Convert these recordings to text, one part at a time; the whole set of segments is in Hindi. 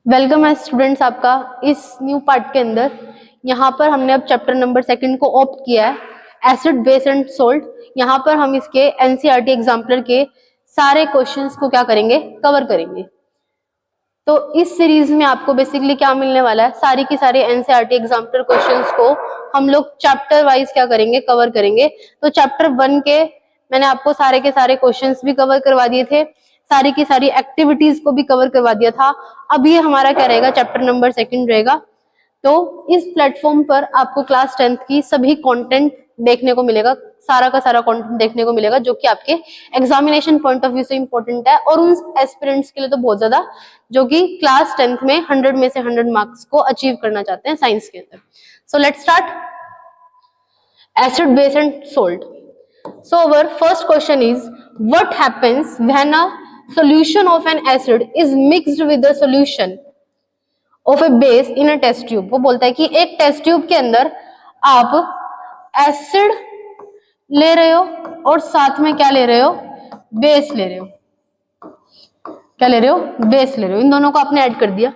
वेलकम है स्टूडेंट्स आपका इस न्यू पार्ट के अंदर। यहाँ पर हमने अब चैप्टर नंबर 2 को ऑप्ट किया है, एसिड बेस एंड सोल्ट। यहाँ पर हम इसके एनसीईआरटी एग्जाम्पलर के सारे क्वेश्चंस को क्या करेंगे, कवर करेंगे। तो इस सीरीज में आपको बेसिकली क्या मिलने वाला है, सारी की सारी एनसीईआरटी एग्जाम्पलर क्वेश्चंस को हम लोग चैप्टर वाइज क्या करेंगे, कवर करेंगे। तो चैप्टर 1 के मैंने आपको सारे के सारे क्वेश्चंस भी कवर करवा दिए थे, सारी की सारी एक्टिविटीज को भी कवर करवा दिया था। अब ये हमारा क्या रहेगा, चैप्टर नंबर 2 रहेगा। तो इस प्लेटफॉर्म पर आपको क्लास 10th की सभी कंटेंट देखने को मिलेगा, सारा का सारा कंटेंट देखने को मिलेगा, जो कि आपके एग्जामिनेशन पॉइंट ऑफ व्यू से इंपॉर्टेंट है और उन एस्पिरेंट्स के लिए तो बहुत ज्यादा, जो कि क्लास 10th में 100 में से 100 मार्क्स को अचीव करना चाहते हैं साइंस के अंदर। So let's start. Acid base and salt. So our first question is, what happens when a solution of an acid is mixed with the solution of a base in a test tube? वो बोलता है कि एक टेस्ट ट्यूब के अंदर आप एसिड ले रहे हो और साथ में क्या ले रहे हो, बेस ले रहे हो। क्या ले रहे हो, बेस ले रहे हो। इन दोनों को आपने ऐड कर दिया।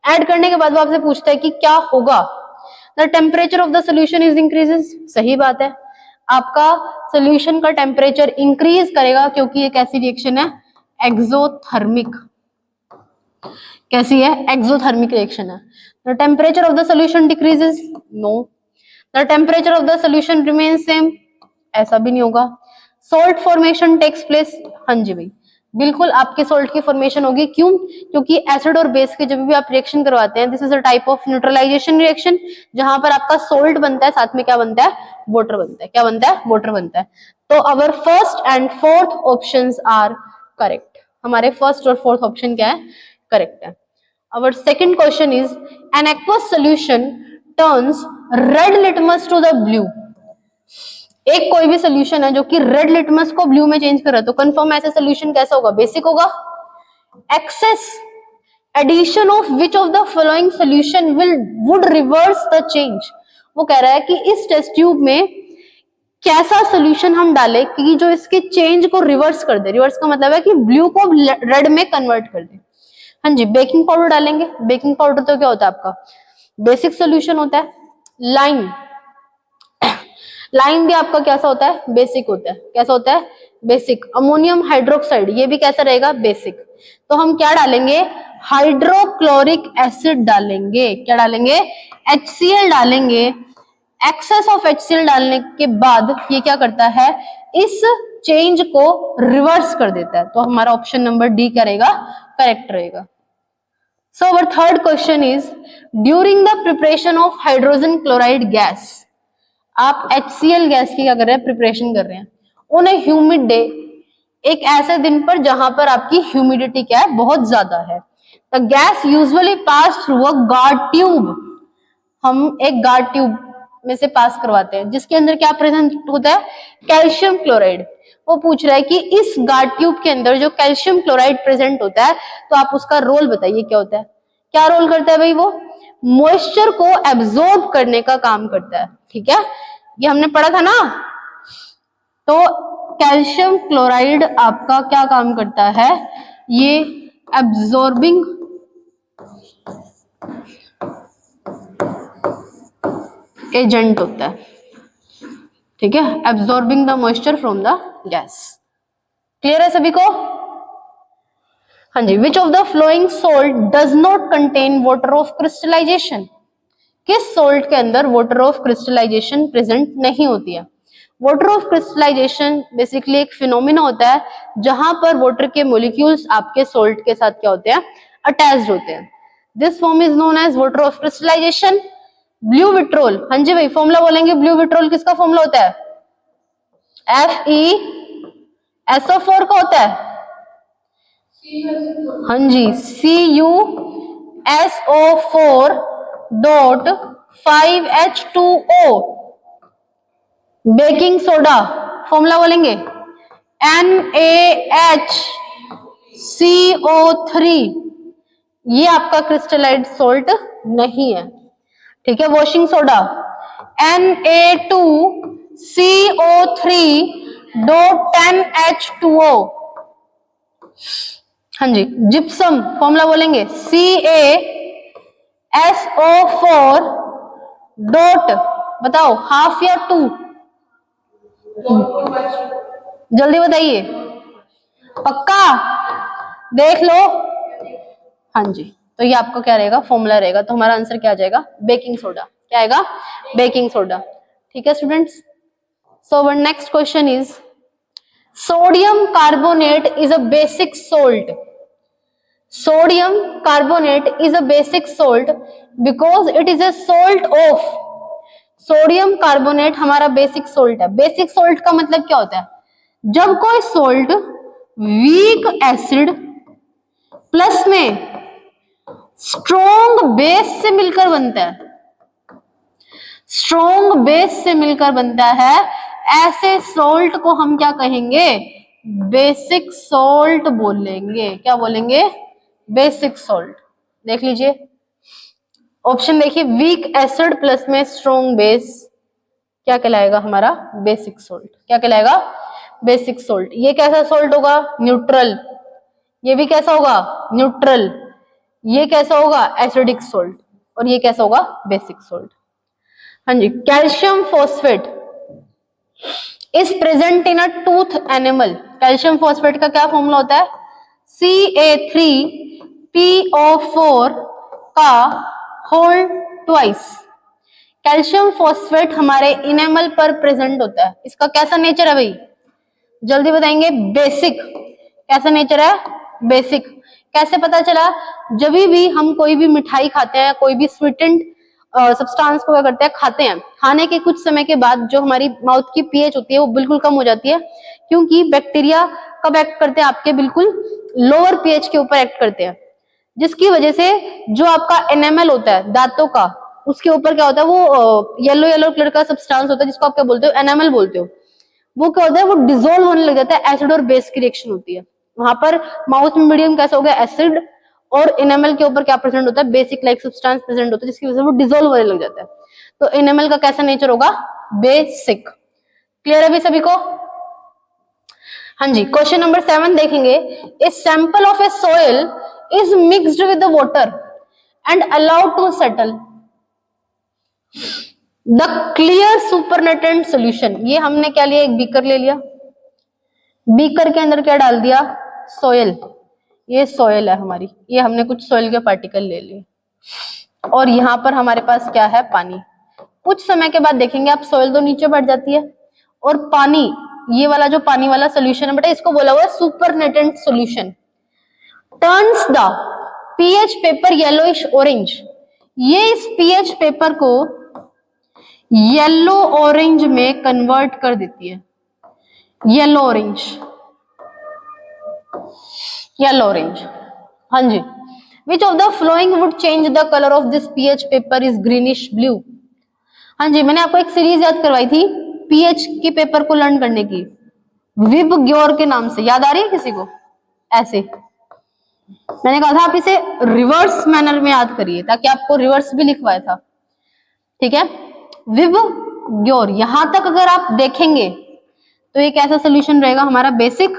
ऐड करने के बाद वो आपसे पूछता है कि क्या होगा, the temperature of the solution is increases. सही बात है, आपका सोल्यूशन का टेम्परेचर इंक्रीज करेगा क्योंकि एक ऐसी रिएक्शन है एक्सोथर्मिक। कैसी है, एक्सोथर्मिक रिएक्शन है। The temperature of the solution decreases, no. The temperature of the solution remains same, ऐसा भी नहीं होगा। सोल्ट फॉर्मेशन टेक्स प्लेस, हाँ जी भाई बिल्कुल आपके सोल्ट की फॉर्मेशन होगी। क्यों? क्योंकि एसिड और बेस के जब भी आप रिएक्शन करवाते हैं, this is a type of neutralisation reaction, जहां पर आपका सोल्ट बनता है, साथ में क्या बनता है, वाटर बनता है। क्या बनता है, वाटर बनता है। तो our first and fourth options are correct. हमारे फर्स्ट और फोर्थ ऑप्शन क्या है, करेक्ट है। Our second question is, an aqueous solution turns red litmus to the blue. एक कोई भी सोल्यूशन है जो कि रेड लिटमस को ब्लू में चेंज कर रहा है, तो कंफर्म ऐसा सोल्यूशन कैसा होगा, बेसिक होगा। Excess addition of which of the following solution would reverse the change. वो कह रहा है कि इस टेस्ट ट्यूब में कैसा सोल्यूशन हम डालें कि जो इसके चेंज को रिवर्स कर दे। रिवर्स का मतलब है कि ब्लू को रेड में कन्वर्ट कर दे। हाँ जी, बेकिंग पाउडर डालेंगे। बेकिंग पाउडर तो क्या होता है आपका, बेसिक सोल्यूशन होता है। लाइम, लाइम भी आपका कैसा होता है, बेसिक होता है। कैसा होता है, बेसिक। अमोनियम हाइड्रोक्साइड, ये भी कैसा रहेगा, बेसिक। तो हम क्या डालेंगे, हाइड्रोक्लोरिक एसिड डालेंगे। क्या डालेंगे, HCl डालेंगे। एक्सेस ऑफ HCl डालने के बाद ये क्या करता है, इस चेंज को रिवर्स कर देता है। तो हमारा ऑप्शन नंबर डी क्या रहेगा, करेक्ट रहेगा। So our third question is, during the preparation of hydrogen chloride gas, आप HCl गैस की क्या कर रहे हैं, प्रिपरेशन कर रहे हैं ऑन ए ह्यूमिड डे, एक ऐसे दिन पर जहां पर आपकी ह्यूमिडिटी क्या है, बहुत ज्यादा है। The gas usually pass through a guard tube. हम एक गार्ड ट्यूब में से पास करवाते हैं, जिसके अंदर क्या प्रेजेंट होता है, कैल्शियम क्लोराइड। वो पूछ रहा है कि इस गार्ड ट्यूब के अंदर जो कैल्शियम क्लोराइड प्रेजेंट होता है, तो आप उसका रोल बताइए क्या होता है। क्या रोल करता है भाई, वो मॉइस्चर को एब्जॉर्ब करने का काम करता है। ठीक है, ये हमने पढ़ा था ना। तो कैल्शियम क्लोराइड आपका क्या काम करता है, ये एब्जॉर्बिंग एजेंट होता है। ठीक है, absorbing the moisture from the gas. Clear है सभी को? हाँ जी। Which of the following salt does not contain water of crystallisation. किस सोल्ट के अंदर वाटर ऑफ क्रिस्टलाइजेशन प्रेजेंट नहीं होती है। वाटर ऑफ क्रिस्टलाइजेशन बेसिकली एक फिनोमिना होता है जहां पर वाटर के मॉलिक्यूल्स आपके सोल्ट के साथ क्या होते हैं, अटैच्ड होते हैं। This form is known as water of crystallisation. Blue vitriol, हाँ जी भाई फॉर्मूला बोलेंगे। ब्लू विट्रोल किसका फॉर्मूला होता है, FeSO4 का होता है। हाँ जी, CuSO4.5H2O। बेकिंग सोडा फॉर्मूला बोलेंगे, NaHCO3। ये आपका क्रिस्टलाइज्ड सोल्ट नहीं है। ठीक है, वॉशिंग सोडा Na2CO3.10H2O। हाँ जी, जिप्सम फॉर्मूला बोलेंगे CaSO4 डॉट, बताओ हाफ या 2, जल्दी बताइए, पक्का देख लो। हाँ जी, तो ये आपको क्या रहेगा, फॉर्मूला रहेगा। तो हमारा आंसर क्या आ जाएगा, बेकिंग सोडा। क्या आएगा, बेकिंग सोडा। ठीक है students, so one next question is sodium carbonate is a basic salt. Sodium carbonate is a basic salt because it is a salt of, sodium carbonate हमारा बेसिक सोल्ट है। बेसिक सोल्ट का मतलब क्या होता है, जब कोई सोल्ट वीक एसिड प्लस में स्ट्रॉन्ग बेस से मिलकर बनता है, स्ट्रॉन्ग बेस से मिलकर बनता है, ऐसे सोल्ट को हम क्या कहेंगे, बेसिक सोल्ट बोलेंगे। क्या बोलेंगे, बेसिक सोल्ट। देख लीजिए ऑप्शन, देखिए वीक एसिड प्लस में स्ट्रॉन्ग बेस क्या कहलाएगा, हमारा बेसिक सोल्ट। क्या कहलाएगा, बेसिक सोल्ट। ये कैसा सोल्ट होगा, न्यूट्रल। ये भी कैसा होगा, न्यूट्रल। ये कैसा होगा, एसिडिक सोल्ट। और ये कैसा होगा, बेसिक सोल्ट। हाँ जी, calcium phosphate is present in a tooth animal. Calcium phosphate का क्या फॉर्मूला होता है, Ca3PO4 का होल ट्वाइस। कैल्शियम फॉस्फेट हमारे इनेमल पर प्रेजेंट होता है। इसका कैसा नेचर है भाई, जल्दी बताएंगे, बेसिक। कैसा नेचर है, बेसिक। कैसे पता चला, जब भी हम कोई भी मिठाई खाते हैं, कोई भी स्वीटेंड सब्सटेंस को क्या करते हैं, खाते हैं, खाने के कुछ समय के बाद जो हमारी माउथ की पीएच होती है वो बिल्कुल कम हो जाती है, क्योंकि बैक्टीरिया कब एक्ट करते हैं, आपके बिल्कुल लोअर पीएच के ऊपर एक्ट करते हैं, जिसकी वजह से जो आपका एनेमल होता है दांतों का, उसके ऊपर क्या होता है, वो येलो येलो कलर का सब्सटेंस होता है, जिसको आप क्या बोलते हो, एनेमल बोलते हो। वो क्या होता है, वो डिसोल्व होने लग जाता है, एसिड और बेस की रिएक्शन होती है। वहां पर माउथ में मीडियम कैसा हो गया, एसिड, और एनेमल के ऊपर क्या प्रेजेंट होता है, बेसिक लाइक सब्सटेंस प्रेजेंट होता है, जिसकी वजह से वो डिसोल्व होने लग जाता है। तो एनेमल का कैसा नेचर होगा, बेसिक। क्लियर है अभी सभी को? हाँ जी, क्वेश्चन नंबर 7 देखेंगे। A sample of a soil is mixed with the water and allowed to settle the clear supernatant solution. ये हमने क्या लिया, एक बीकर ले लिया, बीकर के अंदर क्या डाल दिया, सोयल। ये सोयल है हमारी, ये हमने कुछ सोयल के पार्टिकल ले लिए, और यहां पर हमारे पास क्या है, पानी। कुछ समय के बाद देखेंगे आप, सोयल तो नीचे बढ़ जाती है, और पानी, ये वाला जो पानी वाला सोल्यूशन है बेटा, इसको बोला हुआ है supernatant solution. Turns the pH paper yellowish orange. ये इस पीएच पेपर को येलो ऑरेंज में कन्वर्ट कर देती है, येलो ऑरेंज, येलो ऑरेंज। हाँ जी, which of the following would change the colour of this pH paper is greenish blue. हाँ जी, मैंने आपको एक सीरीज याद करवाई थी पीएच के पेपर को लर्न करने की, विब ग्योर के नाम से, याद आ रही है किसी को? ऐसे मैंने कहा था आप इसे रिवर्स मैनर में याद करिए, ताकि आपको रिवर्स भी लिखवाया था। ठीक है, विब ग्योर, यहां तक अगर आप देखेंगे तो ये कैसा सोल्यूशन रहेगा, हमारा बेसिक।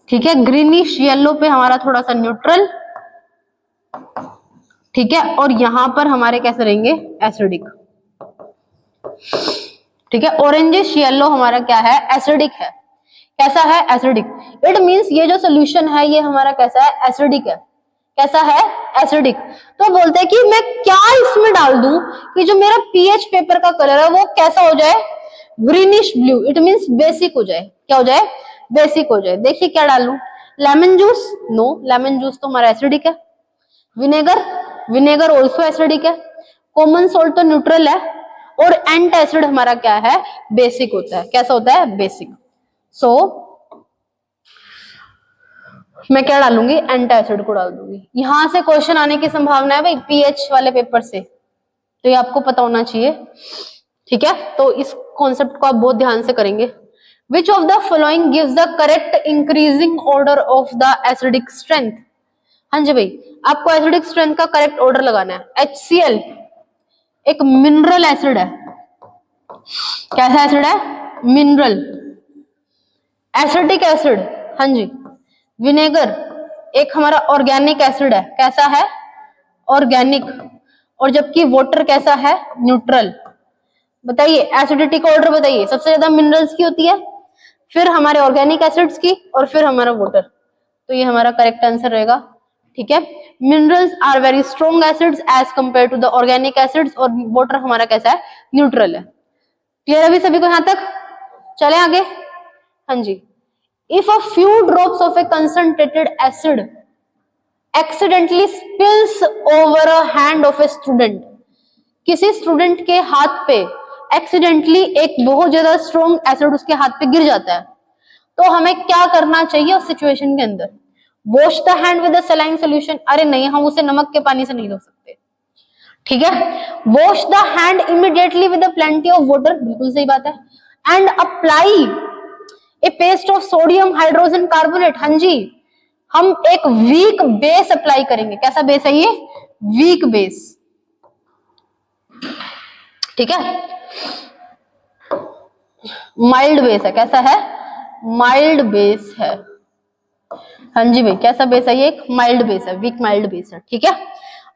ठीक है, ग्रीनिश येलो पे हमारा थोड़ा सा न्यूट्रल। ठीक है, और यहां पर हमारे कैसे रहेंगे, एसिडिक। ठीक है, ऑरेंजिश येलो हमारा क्या है, एसिडिक है। कैसा है, एसिडिक। इट मींस ये जो सोल्यूशन है ये हमारा कैसा है, एसिडिक है। कैसा है, एसिडिक। तो बोलते हैं कि मैं क्या इसमें डाल दूं कि जो मेरा पीएच पेपर का कलर है वो कैसा हो जाए, greenish blue. It means basic हो जाए। क्या हो जाए, बेसिक हो जाए। देखिए क्या डालूं, lemon juice, no, lemon juice तो हमारा एसिडिक है। विनेगर, विनेगर ऑल्सो एसिडिक है। कॉमन सोल्ट तो न्यूट्रल है, और एंटासिड हमारा क्या है, बेसिक होता है। कैसा होता है, बेसिक। सो मैं क्या डालूंगी, एंटासिड को डाल दूंगी। यहां से क्वेश्चन आने की संभावना है भाई पीएच वाले पेपर से, तो ये आपको पता होना चाहिए। ठीक है, तो इस कॉन्सेप्ट को आप बहुत ध्यान से करेंगे। विच of the following gives the correct increasing order of the acidic strength. हाँ जी भाई, आपको एसिडिक स्ट्रेंथ का करेक्ट ऑर्डर लगाना है। HCl एक मिनरल एसिड है। कैसा एसिड है, मिनरल। एसिटिक एसिड, हाँ जी, विनेगर एक हमारा ऑर्गेनिक एसिड है, कैसा है? ऑर्गेनिक। और जबकि वाटर कैसा है? न्यूट्रल। बताइए एसिडिटी का ऑर्डर बताइए, सबसे ज्यादा मिनरल्स की होती है, फिर हमारे ऑर्गेनिक एसिड्स की, और फिर हमारा वाटर। तो ये हमारा करेक्ट आंसर रहेगा। ठीक है, minerals are very strong acids as compared to the organic acids, और वाटर हमारा कैसा है? न्यूट्रल है। क्लियर अभी सभी को यहां तक? चले आगे। हाँ जी, if a few drops of a concentrated acid accidentally spills over a hand of a student, किसी स्टूडेंट के हाथ पे एक्सीडेंटली एक बहुत ज्यादा स्ट्रॉन्ग एसिड उसके हाथ पे गिर जाता है, तो हमें क्या करना चाहिए उस सिचुएशन के अंदर? Wash the hand with a saline solution. अरे नहीं, हम उसे नमक के पानी से नहीं धो सकते। ठीक है, wash the hand immediately with plenty of water, बिल्कुल सही बात है। And apply A paste of sodium hydrogen carbonate. हाँ जी, हम एक वीक बेस अप्लाई करेंगे। कैसा बेस है ये? Weak base. ठीक है, माइल्ड बेस है। कैसा है? माइल्ड बेस है। हाँ जी भाई, कैसा बेस है ये? एक माइल्ड बेस है, वीक माइल्ड बेस है। ठीक है,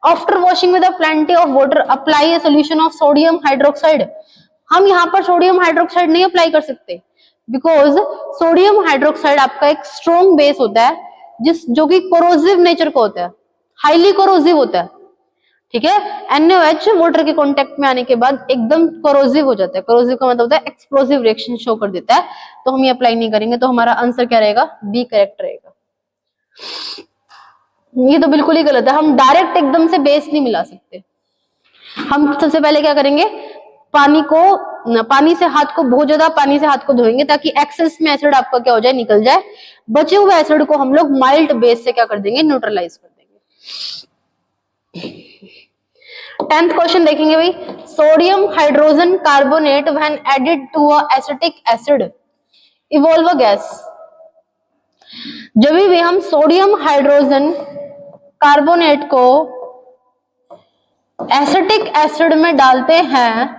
after washing with plenty of water apply A solution of sodium hydroxide. हम यहाँ पर सोडियम हाइड्रोक्साइड नहीं अप्लाई कर सकते, बिकॉज सोडियम हाइड्रोक्साइड आपका एक स्ट्रॉन्ग बेस होता है, जो कि कोरोसिव नेचर का होता है, हाईली कोरोसिव होता है। ठीक है, NaOH वाटर के कांटेक्ट में आने के बाद एकदम कोरोसिव हो जाता है। कोरोसिव का मतलब होता है एक्सप्लोसिव रिएक्शन शो कर देता है, तो हम ये अप्लाई नहीं करेंगे। तो हमारा आंसर क्या रहेगा? बी करेक्ट रहेगा। ये तो बिल्कुल ही गलत है, हम डायरेक्ट एकदम से बेस नहीं मिला सकते। हम सबसे पहले क्या करेंगे? पानी से हाथ को, बहुत ज्यादा पानी से हाथ को धोएंगे, ताकि एक्सेस में एसिड आपका क्या हो जाए? निकल जाए। बचे हुए एसिड को हम लोग माइल्ड बेस से क्या कर देंगे? न्यूट्रलाइज कर देंगे। 10th क्वेश्चन देखेंगे भाई। Sodium hydrogen carbonate when added to a acetic acid evolve a gas. जब भी हम सोडियम हाइड्रोजन कार्बोनेट को एसिटिक एसिड में डालते हैं,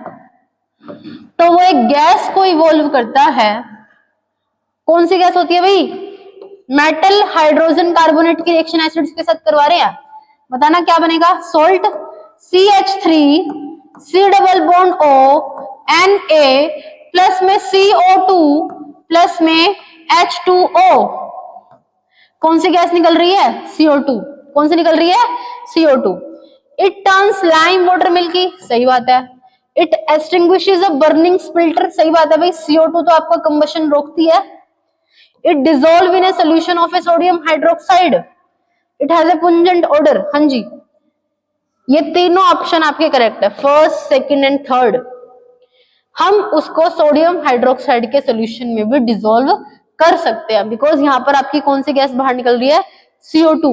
तो वो एक गैस को इवॉल्व करता है। कौन सी गैस होती है भाई? मेटल हाइड्रोजन कार्बोनेट की रिएक्शन एसिड्स के साथ करवा रहे हैं। बताना क्या बनेगा? Salt CH3 C double bond O Na plus में CO2 प्लस में H2O। कौन सी गैस निकल रही है? CO2। कौन सी निकल रही है? CO2। It turns lime water milky, सही बात है। इट एक्सटिंग्विशेस अ बर्निंग स्पिल्टर, सही बात है भाई। CO2 तो आपका कंबशन रोकती है। It dissolve in a solution of a sodium hydroxide. It has a pungent odour. हाँ जी, ये तीनों ऑप्शन आपके करेक्ट है, फर्स्ट, सेकंड एंड थर्ड। हम उसको सोडियम हाइड्रोक्साइड के सोल्यूशन में भी डिसॉल्व कर सकते हैं, बिकॉज यहाँ पर आपकी कौन सी गैस बाहर निकल रही है? CO2।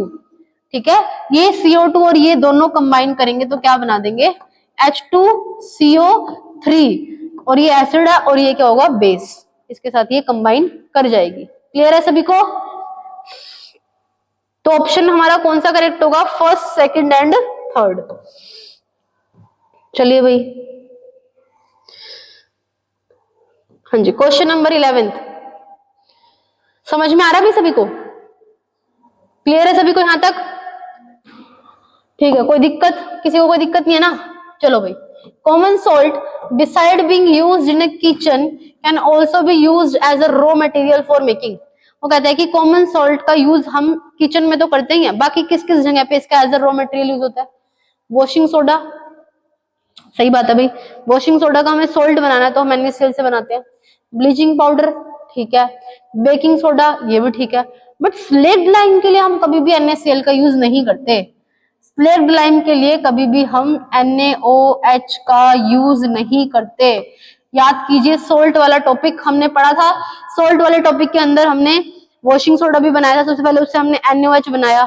ठीक है, ये CO2 और ये दोनों कंबाइन करेंगे तो क्या बना देंगे? H2CO3। और ये एसिड है और ये क्या होगा? बेस। इसके साथ ये कंबाइन कर जाएगी। क्लियर है सभी को? तो ऑप्शन हमारा कौन सा करेक्ट होगा? First, second and third. चलिए भाई, हाँ जी, क्वेश्चन नंबर 11 समझ में आ रहा है भाई सभी को? क्लियर है सभी को यहां तक? ठीक है, कोई दिक्कत? किसी को कोई दिक्कत नहीं है ना? चलो भाई, common salt beside being used in a kitchen can also be used as a raw material for making. वो कहता है कि कॉमन सॉल्ट का यूज हम किचन में तो करते ही हैं, बाकी किस किस जगह पे इसका as a raw material use होता है? वॉशिंग सोडा, सही बात है भाई। वॉशिंग सोडा का हमें सॉल्ट बनाना है तो हम NaCl से बनाते हैं। ब्लीचिंग पाउडर, ठीक है। बेकिंग सोडा, ये भी ठीक है। बट स्लेट लाइम के लिए हम कभी भी NaCl का यूज नहीं करते। स्लेट लाइम के लिए कभी भी हम NaOH का यूज नहीं करते। याद कीजिए, सोल्ट वाला टॉपिक हमने पढ़ा था। सोल्ट वाले टॉपिक के अंदर हमने वॉशिंग सोडा भी बनाया था। सबसे पहले उससे हमने NaOH बनाया,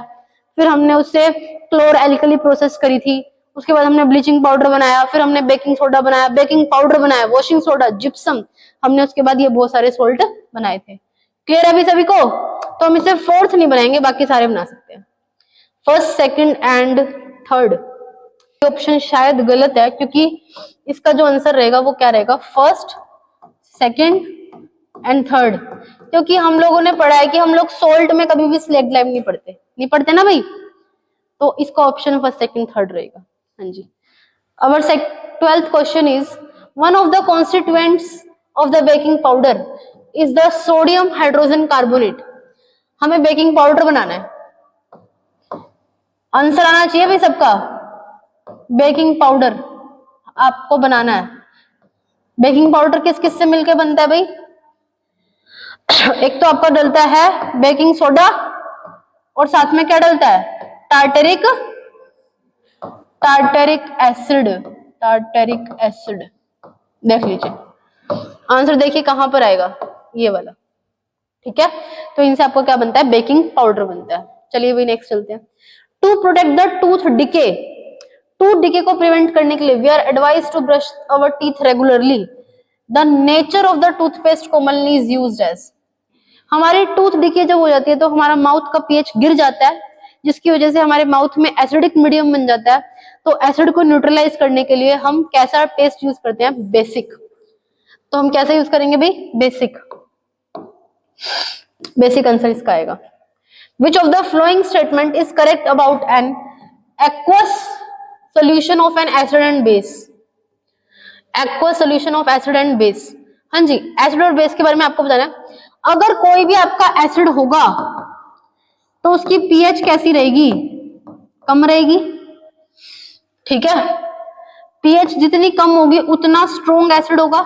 फिर हमने उससे क्लोर एल्कली प्रोसेस करी थी, उसके बाद हमने ब्लीचिंग पाउडर बनाया, फिर हमने बेकिंग सोडा बनाया, बेकिंग पाउडर बनाया, वॉशिंग सोडा, जिप्सम, हमने उसके बाद ये बहुत सारे सोल्ट बनाए थे। क्लियर है अभी सभी को? तो हम इसे फोर्थ नहीं बनाएंगे, बाकी सारे बना सकते हैं। First, second and third. Option शायद गलत है, क्योंकि इसका जो आंसर रहेगा वो क्या रहेगा? फर्स्ट, सेकंड एंड थर्ड, क्योंकि हम लोगों ने पढ़ा है कि हम लोग सोल्ट में कभी भी सिलेक्ट लाइम नहीं पढ़ते ना भाई, तो इसका ऑप्शन फर्स्ट सेकंड थर्ड रहेगा। हाँ जी। अवर 12th question is one of the constituents of the baking powder is the sodium hydrogen carbonate. हमें बेकिंग पाउडर बनाना है, आंसर आना चाहिए भाई सबका। बेकिंग पाउडर आपको बनाना है। बेकिंग पाउडर किस किस से मिलकर बनता है भाई? एक तो आपका डलता है बेकिंग सोडा और साथ में क्या डलता है? Tartaric acid. टार्टरिक एसिड देख लीजिए, आंसर देखिए कहां पर आएगा, ये वाला। ठीक है, तो इनसे आपको क्या बनता है? बेकिंग पाउडर बनता है। चलिए भाई नेक्स्ट चलते हैं। To protect the tooth decay, tooth decay को प्रिवेंट करने के लिए we are advise to brush our teeth regularly. The nature of the toothpaste commonly is used as. हमारी टूथ डिके जब हो जाती है तो हमारा माउथ का पीएच गिर जाता है, जिसकी वजह से हमारे माउथ में एसिडिक मीडियम बन जाता है। तो एसिड को न्यूट्रलाइज करने के लिए हम कैसा पेस्ट यूज करते हैं? बेसिक। तो हम कैसे यूज करेंगे भाई? बेसिक। बेसिक आंसर इसका आएगा। Which of the following statement is correct about an aqueous solution of an acid and base? Aqueous solution of acid and base। हाँ जी, एसिड और बेस के बारे में आपको बताना है। अगर कोई भी आपका एसिड होगा तो उसकी पीएच कैसी रहेगी? कम रहेगी। ठीक है, पीएच जितनी कम होगी उतना स्ट्रॉन्ग एसिड होगा,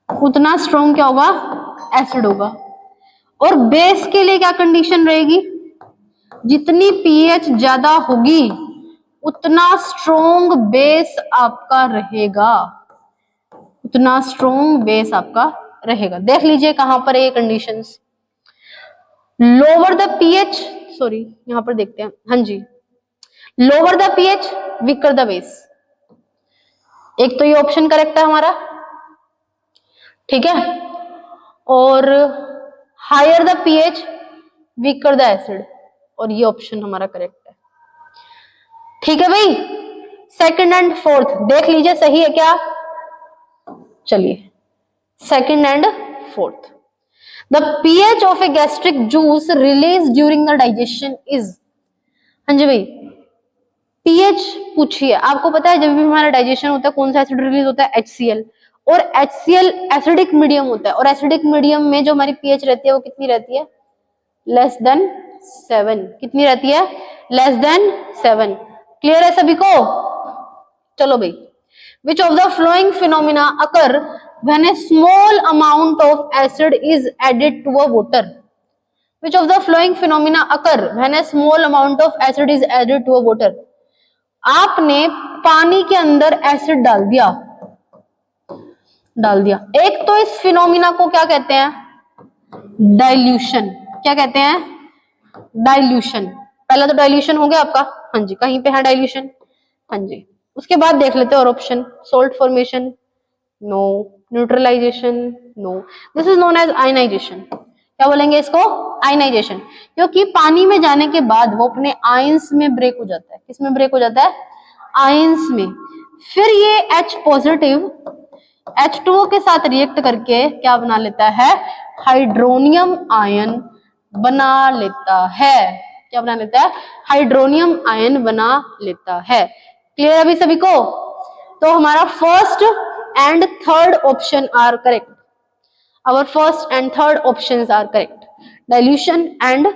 उतना स्ट्रॉन्ग क्या होगा? एसिड होगा। और बेस के लिए क्या कंडीशन रहेगी? जितनी पीएच ज्यादा होगी उतना स्ट्रॉन्ग बेस आपका रहेगा, उतना स्ट्रॉन्ग बेस आपका रहेगा। देख लीजिए कहां पर है ये conditions. Lower the pH, sorry यहां पर देखते हैं। हाँ जी, lower the pH weaker the base. एक तो ये ऑप्शन करेक्ट है हमारा, ठीक है। और higher the pH weaker the acid, और ये ऑप्शन हमारा करेक्ट है। ठीक है भाई, सेकंड एंड फोर्थ देख लीजिए सही है क्या? चलिए second and fourth. The pH of A gastric juice release during the digestion is. हाँ जी भाई, पीएच पूछिए। आपको पता है जब भी हमारा डाइजेशन होता है कौन सा एसिड रिलीज होता है? HCl। और HCl एसिडिक मीडियम होता है, और एसिडिक मीडियम में जो हमारी पीएच रहती है वो कितनी रहती है? Less than 7। कितनी रहती है? Less than 7। क्लियर है सभी को? चलो भाई, which of the following phenomena occur when a small amount of acid is added to a water? Which of the following phenomena occur when a small amount of acid is added to a water? आपने पानी के अंदर एसिड डाल दिया। एक तो इस फिनोमिना को क्या कहते हैं? डाइल्यूशन। क्या कहते हैं? डाइल्यूशन। पहला तो डाइल्यूशन हो गया आपका, हाँ जी, कहीं पे है डाइल्यूशन? हाँ जी। उसके बाद देख लेते हैं और option. Salt formation, no. Neutralisation, no. This is known as ionisation. क्या बोलेंगे इसको? आयनाइजेशन। क्योंकि पानी में जाने के बाद वो अपने आयंस में ब्रेक हो जाता है। किस में ब्रेक हो जाता है? आयंस में। फिर ये H पॉजिटिव H2O के साथ रिएक्ट करके क्या बना लेता है? हाइड्रोनियम आयन बना लेता है। क्या बना लेता है? हाइड्रोनियम आयन बना लेता है। क्लियर अभी सभी को? तो हमारा first and third option are correct. Our first and third options are correct. Dilution and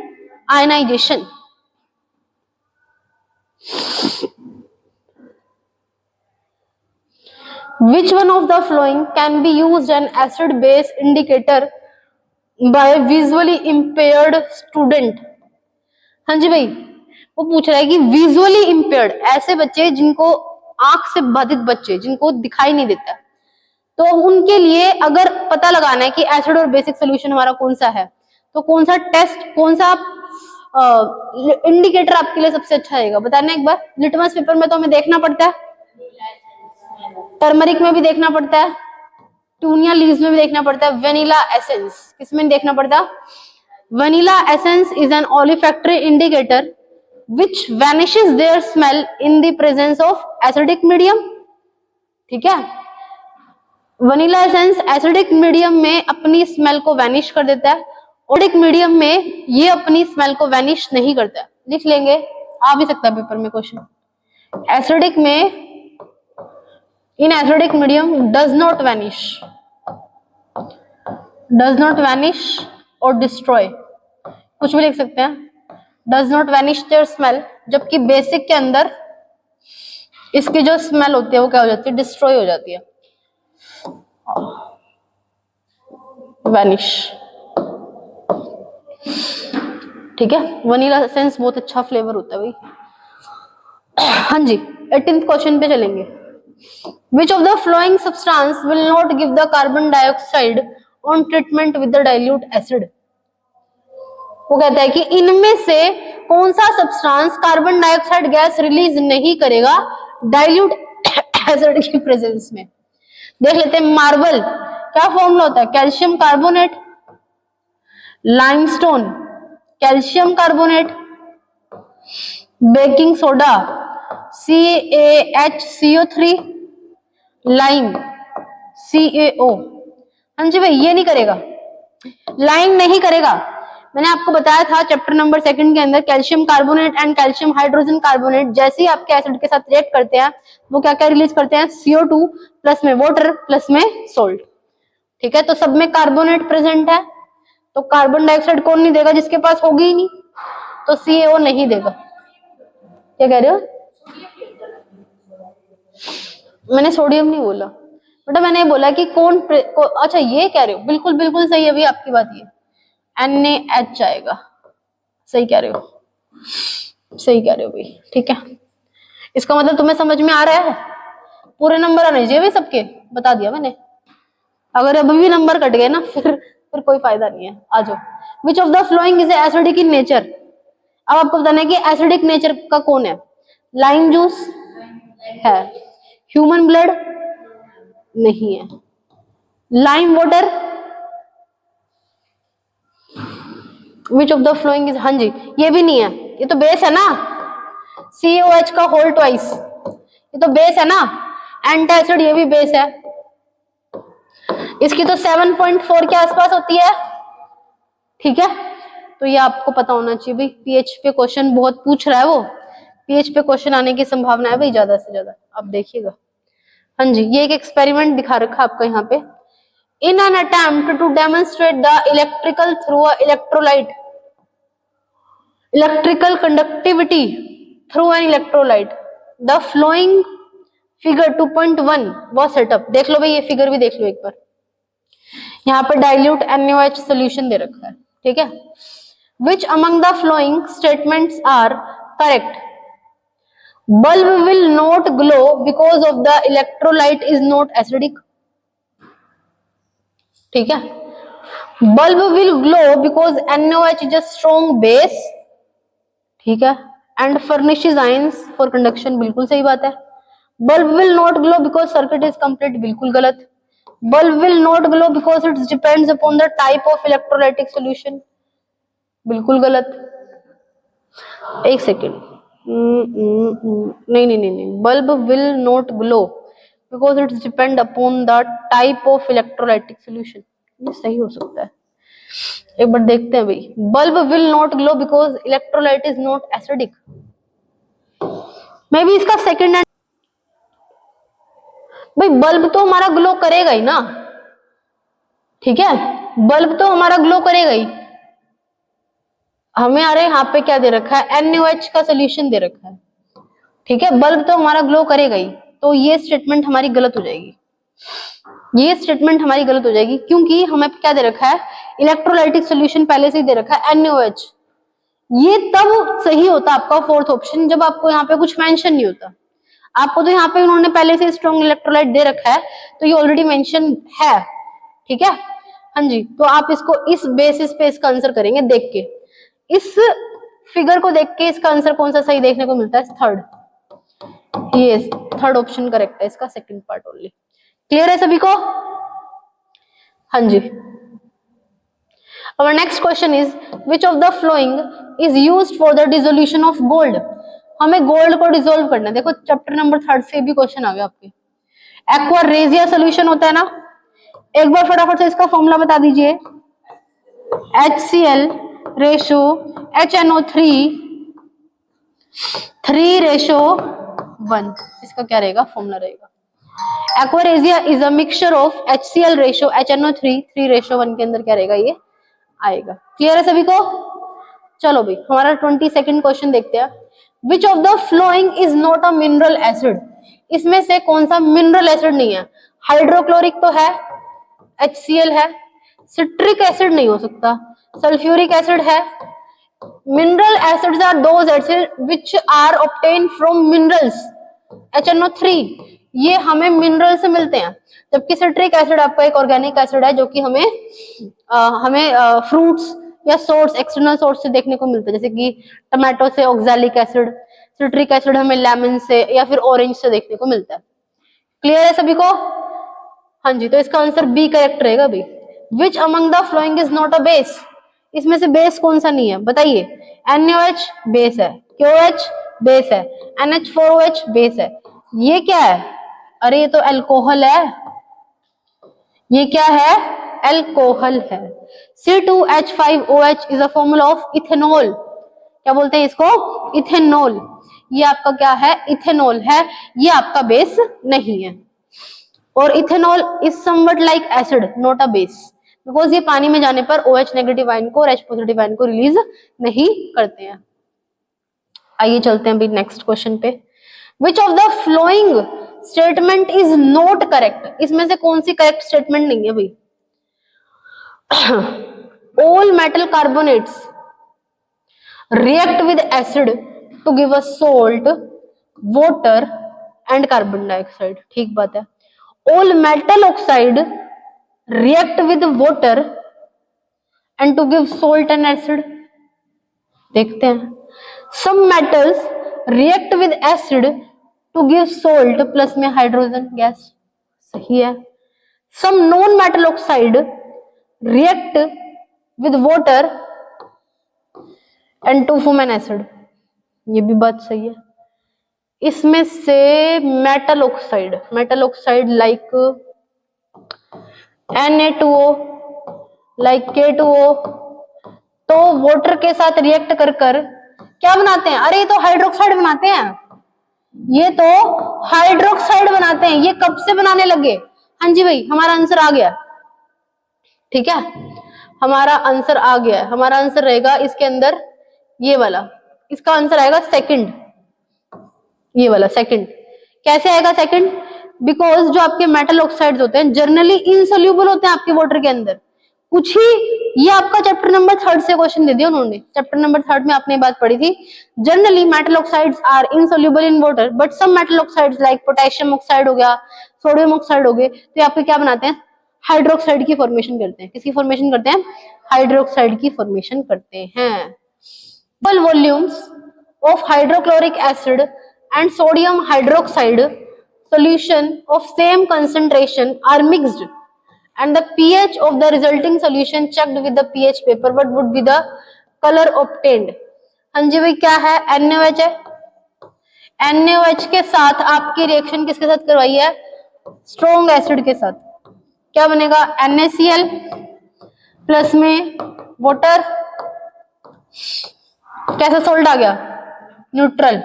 ionization. Which one of the following can be used an acid-base indicator by a visually impaired student? हाँ जी भाई, वो पूछ रहा है कि विजुअली इम्पेयर्ड ऐसे बच्चे जिनको आंख से बाधित बच्चे जिनको दिखाई नहीं देता, तो उनके लिए अगर पता लगाना है कि एसिड और बेसिक सोल्यूशन हमारा कौन सा है, तो कौन सा टेस्ट, कौन सा इंडिकेटर आपके लिए सबसे अच्छा रहेगा? बताना एक बार। लिटमस पेपर में तो हमें देखना पड़ता है, टर्मरिक में भी देखना पड़ता है, टूनिया लीव्स में भी देखना पड़ता है, वेनिला एसेंस किसमें देखना पड़ता? Vanilla essence is an olfactory indicator which vanishes their smell in the presence of acidic medium। ठीक है, वनीला एसेंस एसिडिक मीडियम में अपनी स्मेल को वैनिश कर देता है, ओडिक मीडियम में ये अपनी स्मेल को वैनिश नहीं करता है। लिख लेंगे, आ भी सकता है पेपर में क्वेश्चन। एसिडिक में, in acidic medium does not vanish और डिस्ट्रॉय, कुछ भी लिख सकते हैं, does not vanish their smell, जबकि बेसिक के अंदर इसकी जो स्मेल होती है वो क्या हो जाती है, डिस्ट्रॉय हो जाती है, वैनिश। ठीक है, वनीला एसेंस बहुत अच्छा फ्लेवर होता है भाई। हाँ जी, 18th क्वेश्चन पे चलेंगे। Which of the flowing substance will not give the carbon dioxide on treatment with the dilute acid? वो कहता है कि इनमें से कौन सा substance carbon dioxide gas release नहीं करेगा डाइल्यूट एसिड की प्रेजेंस में। देख लेते हैं, मार्बल क्या फॉर्मूला होता है, calcium carbonate, limestone calcium carbonate, baking soda CaHCO3, lime CaO। हाँ जी भाई, ये नहीं करेगा, लाइम नहीं करेगा। मैंने आपको बताया था चैप्टर नंबर 2 के अंदर, calcium carbonate and calcium hydrogen carbonate जैसे ही आपके एसिड के साथ रिएक्ट करते हैं वो क्या क्या रिलीज करते हैं, CO2 प्लस में वाटर प्लस में सोल्ट। ठीक है, तो सब में कार्बोनेट प्रेजेंट है, तो कार्बन डाइऑक्साइड कौन नहीं देगा, जिसके पास होगी ही नहीं, तो CaO नहीं देगा। क्या कह रहे हो? मैंने सोडियम नहीं बोला बेटा, मैंने बोला कि अच्छा ये कह रहे हो, बिल्कुल बिल्कुल सही है भाई आपकी बात, ये NaH आएगा, सही कह रहे हो, सही कह रहे हो भाई। ठीक है, इसका मतलब तुम्हें समझ में आ रहा है, पूरे नंबर आने चाहिए भाई सबके, बता दिया मैंने। अगर अभी भी नंबर कट गए ना फिर कोई फायदा नहीं है। आ जाओ, विच of the following is acidic in nature. अब आपको बताना है कि एसिडिक नेचर का कौन है, लाइम जूस है, ह्यूमन ब्लड नहीं है, lime water, which of the following is, हाँ जी ये भी नहीं है, ये तो बेस है ना, COH का होल ट्वाइस, ये तो बेस है ना, एंटासिड ये भी बेस है, इसकी तो 7.4 के आसपास होती है। ठीक है, तो ये आपको पता होना चाहिए भाई, पीएच पे क्वेश्चन बहुत पूछ रहा है, वो पीएच पे क्वेश्चन आने की संभावना है भाई ज्यादा से ज्यादा, आप देखिएगा। हाँ जी, ये एक एक्सपेरिमेंट दिखा रखा आपको यहाँ पे, in an attempt to demonstrate the electrical through a electrolyte, electrical conductivity through an electrolyte, the following figure 2.1 वो सेटअप। देख लो भाई, ये फिगर भी देख लो एक बार, यहाँ पर डाइल्यूट NaOH सोल्यूशन दे रखा है। ठीक है, which among the following statements are correct, bulb will not glow because of the electrolyte is not acidic. ठीक है, bulb will glow because NaOH is a strong base. ठीक है, and furnishes ions for conduction, बिल्कुल सही बात है। Bulb will not glow because circuit is complete, बिल्कुल गलत। Bulb will not glow because it depends upon the type of electrolytic solution, बिल्कुल गलत। एक सेकेंड, नहीं, bulb will not glow because it depend upon the type of electrolytic solution, ये सही हो सकता है। एक बार देखते हैं भाई, bulb will not glow because electrolyte is not acidic, may be इसका सेकंड एंड, भाई बल्ब तो हमारा ग्लो करेगा ही ना। ठीक है, बल्ब तो हमारा ग्लो करेगा ही। हमें आ रहा है यहाँ पे क्या दे रखा है, NaOH का सोल्यूशन दे रखा है। ठीक है, बल्ब तो हमारा ग्लो करेगा ही, तो ये स्टेटमेंट हमारी गलत हो जाएगी, ये स्टेटमेंट हमारी गलत हो जाएगी, क्योंकि हमें क्या दे रखा है, इलेक्ट्रोलाइटिक सॉल्यूशन पहले से ही दे रखा है NaOH। ये तब सही होता आपका फोर्थ ऑप्शन, जब आपको यहाँ पे कुछ मेंशन नहीं होता। आपको तो यहाँ पे उन्होंने पहले से स्ट्रॉन्ग इलेक्ट्रोलाइट दे रखा है, तो ये ऑलरेडी मेंशन है। ठीक है, हाँ जी, तो आप इसको इस बेसिस पे इसका आंसर करेंगे देख के, इस फिगर को देख के इसका आंसर कौन सा सही देखने को मिलता है, थर्ड, ये थर्ड ऑप्शन करेक्ट है इसका, सेकंड पार्ट ओनली। क्लियर है सभी को? हाँ जी। Our next question is which of the following is used for the dissolution of gold? हमें गोल्ड को डिसोल्व करना है। देखो चैप्टर नंबर 3 से भी क्वेश्चन आ गया आपके, एक्वा रेजिया सोल्यूशन होता है ना, एक बार फटाफट से इसका फॉर्मूला बता दीजिए। HCl रेशो HNO3 3:1, इसका क्या रहेगा फॉर्मूला रहेगा। Aqua regia is a mixture of HCl ratio HNO3 3:1 के अंदर क्या रहेगा ये आएगा। क्लियर है सभी को? चलो भाई हमारा 22nd क्वेश्चन देखते हैं। विच of the following is not a mineral acid, इसमें से कौन सा मिनरल एसिड नहीं है? हाइड्रोक्लोरिक तो है, HCl है, सिट्रिक एसिड नहीं हो सकता, सल्फ्यूरिक एसिड है। Mineral acids are those acid which are obtained from minerals, HNO3 ये हमें मिनरल से मिलते हैं, जबकि सिट्रिक एसिड आपका एक ऑर्गेनिक एसिड है जो कि हमें फ्रूट्स या सोर्स एक्सटर्नल सोर्स से देखने को मिलता है, जैसे कि टमाटो से ऑक्सैलिक एसिड, सिट्रिक एसिड हमें लेमन से या फिर ऑरेंज से देखने को मिलता है। क्लियर है सभी को? हाँ जी, तो इसका आंसर बी करेक्ट रहेगा भाई। विच among the following is not a base, इसमें से बेस कौन सा नहीं है बताइए? NaOH बेस है, KOH बेस है, NH4OH बेस है, ये क्या है? अरे ये तो अल्कोहल है, ये क्या है? अल्कोहल है। C2H5OH is a formula of ethanol, क्या बोलते हैं इसको? इथेनॉल। ये आपका क्या है? इथेनॉल है, ये आपका बेस नहीं है। और ethanol is somewhat like acid not a base, because ये पानी में जाने पर OH नेगेटिव आयन को और H पॉजिटिव आयन को रिलीज नहीं करते हैं। आइए चलते हैं अभी नेक्स्ट क्वेश्चन पे। विच of the following statement is not correct, इसमें से कौन सी करेक्ट स्टेटमेंट नहीं है भाई? All metal carbonates react with acid to give us salt, water and carbon dioxide, ठीक बात है। all metal oxide react with water and to give salt and acid, देखते हैं। some metals react with acid to give salt plus में हाइड्रोजन गैस, सही है। some non metal oxide react with water and to form an acid, ये भी बात सही है। इसमें से metal oxide like Na2O, like K2O, तो वाटर के साथ रिएक्ट कर क्या बनाते हैं? अरे ये तो हाइड्रोक्साइड बनाते हैं, ये तो हाइड्रोक्साइड बनाते हैं। ये कब से बनाने लगे? हाँ जी भाई, हमारा आंसर आ गया। ठीक है, हमारा आंसर आ गया। हमारा आंसर रहेगा इसके अंदर ये वाला, इसका आंसर आएगा सेकंड, ये वाला सेकंड। कैसे आएगा सेकंड? बिकॉज जो आपके मेटल ऑक्साइड्स होते हैं जनरली इनसोल्यूबल होते हैं आपके वाटर के अंदर। कुछ ही, ये आपका चैप्टर नंबर 3 से क्वेश्चन दे दिया उन्होंने। चैप्टर नंबर 3 में आपने बात पढ़ी थी, generally metal oxides are insoluble in water but some metal oxides like potassium oxide हो गया, सोडियम ऑक्साइड हो गए, तो ये आपके क्या बनाते हैं? हाइड्रोक्साइड की फॉर्मेशन करते हैं। किसकी फॉर्मेशन करते हैं? हाइड्रोक्साइड की फॉर्मेशन करते हैं। Volumes of hydrochloric acid and sodium hydroxide solution of same concentration are mixed and the pH of the resulting solution checked with the pH paper, what would be the color obtained? हाँ जी भाई, क्या है? NaOH है। NaOH के साथ आपकी रिएक्शन किसके साथ करवाई है? स्ट्रॉन्ग एसिड के साथ। क्या बनेगा? NaCl प्लस में वाटर, कैसा सोल्ट आ गया? न्यूट्रल।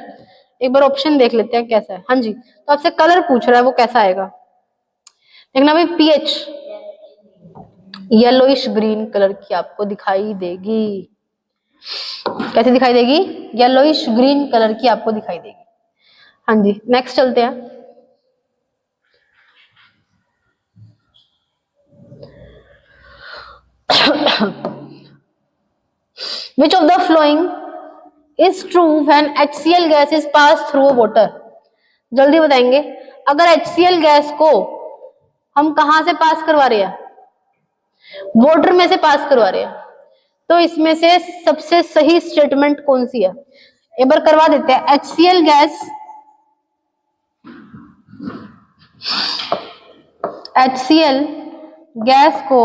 एक बार ऑप्शन देख लेते हैं कैसा है। हाँ जी, तो आपसे कलर पूछ रहा है, वो कैसा आएगा देखना भाई। पीएच येलोइश ग्रीन कलर की आपको दिखाई देगी। कैसे दिखाई देगी? येलोइश ग्रीन कलर की आपको दिखाई देगी। हाँ जी, नेक्स्ट चलते हैं। Which of the flowing is true when HCl gas is passed through water? जल्दी बताएंगे। अगर HCl गैस को हम कहां से पास करवा रहे हैं? वाटर में से पास करवा रहे हैं, तो इसमें से सबसे सही स्टेटमेंट कौन सी है? एक बार करवा देते हैं। HCl गैस को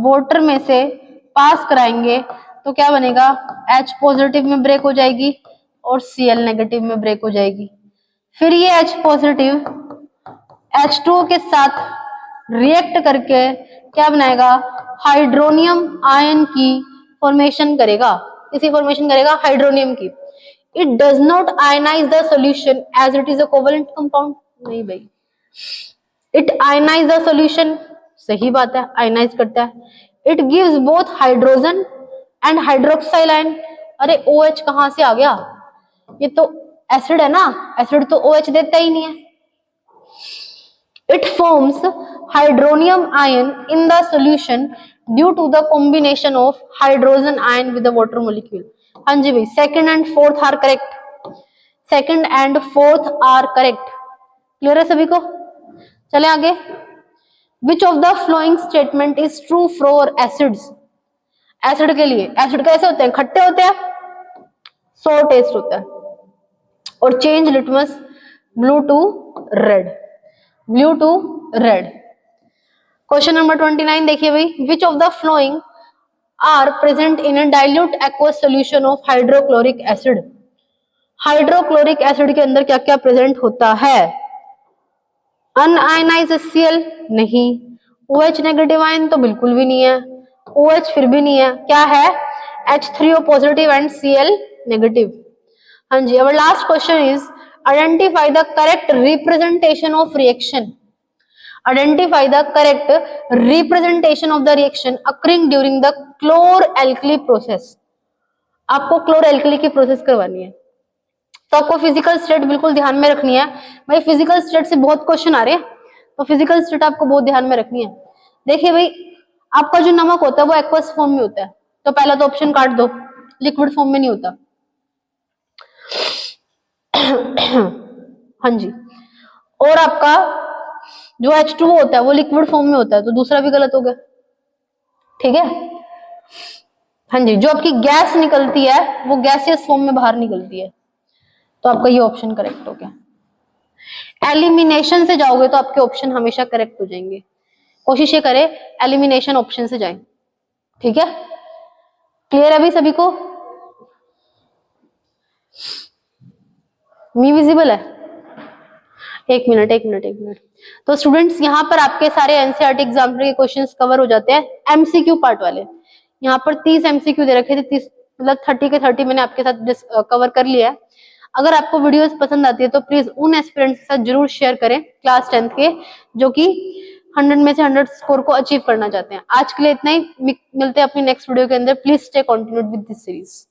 वाटर में से पास कराएंगे तो क्या बनेगा? H पॉजिटिव में ब्रेक हो जाएगी और Cl नेगेटिव में ब्रेक हो जाएगी। फिर ये H पॉजिटिव H2O के साथ रिएक्ट करके क्या बनाएगा, हाइड्रोनियम आयन की फॉर्मेशन करेगा। किसी फॉर्मेशन करेगा, हाइड्रोनियम की। It does not ionise the solution as it is a covalent compound. नहीं भाई, इट आयनाइज द सॉल्यूशन, सही बात है, आयनाइज करता है। It gives both hydrogen and hydroxyl ion. अरे OH कहां से आ गया, ये तो एसिड है ना, एसिड तो OH देता ही नहीं है। It forms hydronium ion in the solution due to the combination of hydrogen ion with the water molecule. हाँ जी भाई, second and fourth are correct. Second and fourth are correct. Clear है सभी को? चले आगे। Which of the following statement is true for acids? Acid के लिए, एसिड कैसे होते हैं, खट्टे होते हैं, सोर टेस्ट होता है। और change litmus blue to red, blue to red. Question number 29 देखिए भाई, which of the following are present in a dilute aqueous solution of hydrochloric acid. Hydrochloric acid के अंदर क्या क्या प्रेजेंट होता है, अनआयनाइज्ड HCl नहीं, OH नेगेटिव आयन तो बिल्कुल भी नहीं है, OH फिर भी नहीं है, क्या है, H3O positive and Cl negative. हाँ जी, our last question is identify the correct representation of reaction. Identify the correct representation of the reaction occurring during the chlor alkali process. आपको क्लोर एल्कली की प्रोसेस करवानी है, तो आपको फिजिकल स्टेट बिल्कुल ध्यान में रखनी है भाई। फिजिकल स्टेट से बहुत क्वेश्चन आ रहे हैं, तो फिजिकल स्टेट आपको बहुत ध्यान में रखनी है। देखिए भाई, आपका जो नमक होता है वो एक्वस फॉर्म में होता है, तो पहला तो ऑप्शन काट दो, लिक्विड फॉर्म में नहीं होता। हाँ जी, और आपका जो H2O होता है वो लिक्विड फॉर्म में होता है, तो दूसरा भी गलत हो गया, ठीक है। हाँ जी, जो आपकी गैस निकलती है वो गैसियस फॉर्म में बाहर निकलती है, तो आपका ये ऑप्शन करेक्ट हो गया। एलिमिनेशन से जाओगे तो आपके ऑप्शन हमेशा करेक्ट हो जाएंगे, कोशिश ये करें एलिमिनेशन ऑप्शन से जाएं, ठीक है। क्लियर है अभी सभी को? मी विजिबल है? एक मिनट। तो स्टूडेंट्स, यहाँ पर आपके सारे एनसीईआरटी एग्जाम के क्वेश्चंस कवर हो जाते हैं, एमसीक्यू पार्ट वाले। यहाँ पर 30 एमसीक्यू दे रखे थे, 30 मतलब 30 के 30 मैंने आपके साथ कवर कर लिया है। अगर आपको वीडियोस पसंद आती है तो प्लीज उन एस्पिरेंट्स के साथ जरूर शेयर करें क्लास 10th के, जो कि 100 में से 100 स्कोर को अचीव करना चाहते हैं। आज के लिए इतना ही, मिलते हैं अपनी नेक्स्ट वीडियो के अंदर। Please stay continued with this series.